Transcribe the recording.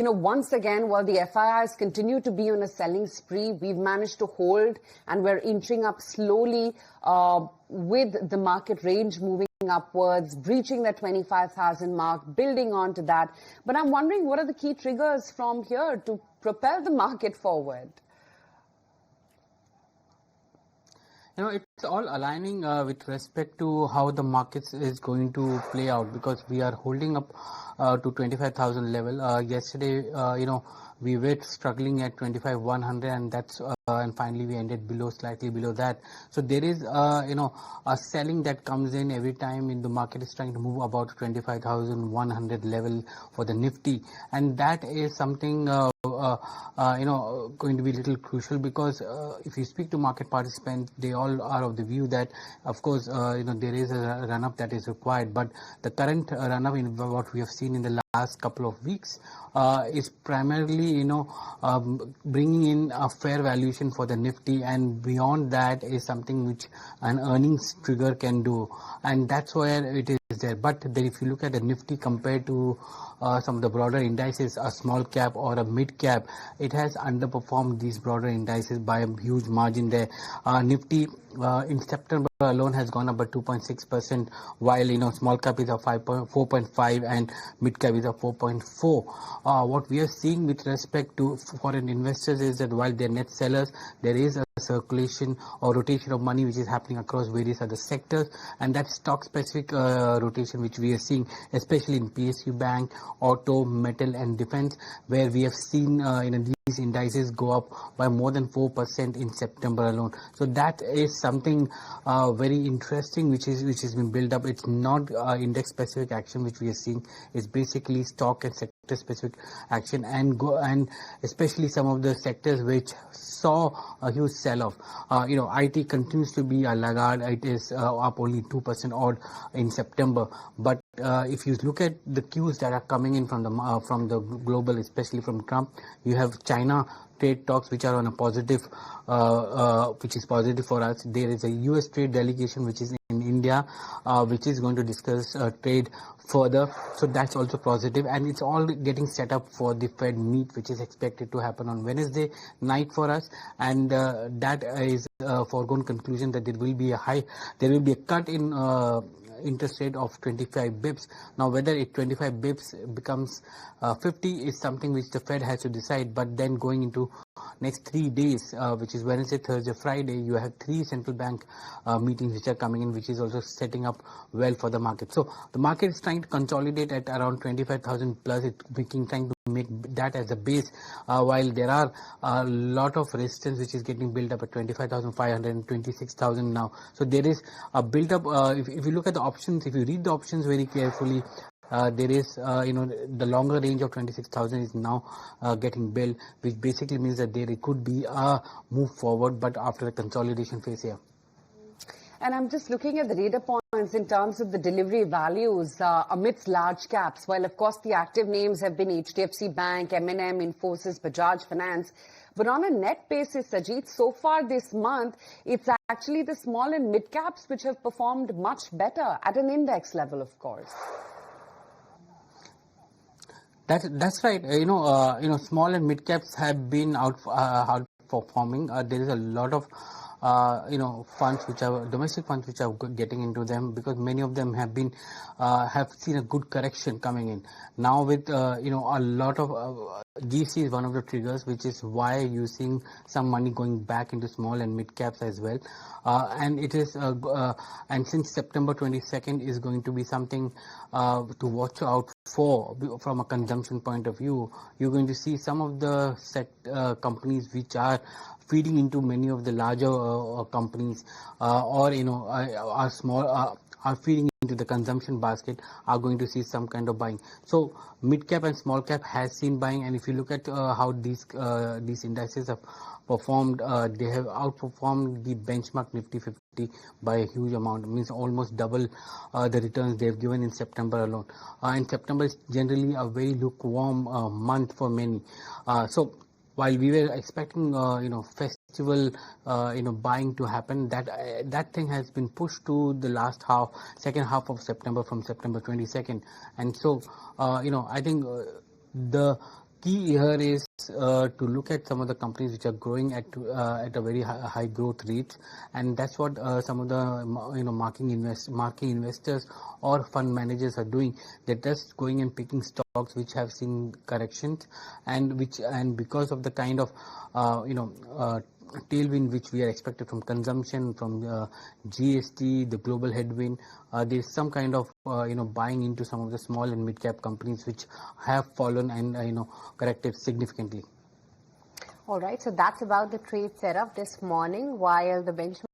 once again, while the FIIs continue to be on a selling spree, we've managed to hold and we're inching up slowly with the market range moving upwards, breaching that 25,000 mark, building onto that. But I'm wondering, what are the key triggers from here to propel the market forward? It's all aligning with respect to how the markets is going to play out, because we are holding up to 25,000 level. Yesterday, we were struggling at 25,100, and that's and finally we ended slightly below that. So there is a selling that comes in every time in the market is trying to move about 25,100 level for the Nifty, and that is something going to be a little crucial, because if you speak to market participants, they all are of the view that, of course, there is a run-up that is required, but the current run-up in what we have seen in the last couple of weeks is primarily, bringing in a fair valuation for the Nifty, and beyond that is something which an earnings trigger can do, and that's where it is there. But then if you look at the Nifty compared to some of the broader indices, a small cap or a mid cap, it has underperformed these broader indices by a huge margin there. Nifty in September alone has gone up by 2.6%, while small cap is a 4.5 and mid cap is a 4.4. What we are seeing with respect to foreign investors is that while they're net sellers, there is a circulation or rotation of money which is happening across various other sectors, and that stock specific rotation which we are seeing, especially in PSU bank, auto, metal and defense, where we have seen these indices go up by more than 4% in September alone. So that is something very interesting which has been built up. It's not index specific action which we are seeing. It's basically stock and sector specific action, and especially some of the sectors which saw a huge sell-off. IT continues to be a laggard. It is up only 2% odd in September, but if you look at the cues that are coming in from the global, especially from Trump, you have China trade talks which are on a positive, which is positive for us. There is a US trade delegation which is in India, which is going to discuss trade further, so that's also positive, and it's all getting set up for the Fed meet which is expected to happen on Wednesday night for us, and that is a foregone conclusion that there will be a cut in interest rate of 25 bips. Now whether it 25 bips becomes 50 is something which the Fed has to decide, but then going into next 3 days, which is Wednesday, Thursday, Friday, you have 3 central bank meetings which are coming in, which is also setting up well for the market. So the market is trying to consolidate at around 25,000 plus. It's trying to make that as a base, while there are a lot of resistance which is getting built up at 25,500 and 26,000 now. So there is a build up. If you look at the options, if you read the options very carefully, there is, the longer range of 26,000 is now getting built, which basically means that there could be a move forward, but after the consolidation phase here. And I'm just looking at the data points in terms of the delivery values amidst large caps. While, of course, the active names have been HDFC Bank, M&M, Infosys, Bajaj Finance. But on a net basis, Sajid, so far this month, it's actually the small and mid caps which have performed much better at an index level, of course. That's right. Small and mid caps have been outperforming. There is a lot of funds which are domestic funds which are getting into them, because many of them have seen a good correction coming in. Now with a lot of GC is one of the triggers, which is why you're seeing some money going back into small and mid caps as well. And it is and since September 22nd is going to be something to watch out for from a consumption point of view. You're going to see some of the companies which are feeding into many of the larger companies, or are small, are feeding into the consumption basket, are going to see some kind of buying. So mid cap and small cap has seen buying, and if you look at how these indices have performed, they have outperformed the benchmark Nifty 50 by a huge amount. It means almost double the returns they've given in September alone. And September is generally a very lukewarm month for many. So while we were expecting, festival, buying to happen, that thing has been pushed to the second half of September, from September 22nd. And so, I think the Key here is to look at some of the companies which are growing at a very high growth rate, and that's what some of the market investors or fund managers are doing. They're just going and picking stocks which have seen corrections, and because of the kind of tailwind which we are expected from consumption, from GST, the global headwind, there is some kind of buying into some of the small and mid cap companies which have fallen and corrected significantly. All right, so that's about the trade setup this morning, while the benchmark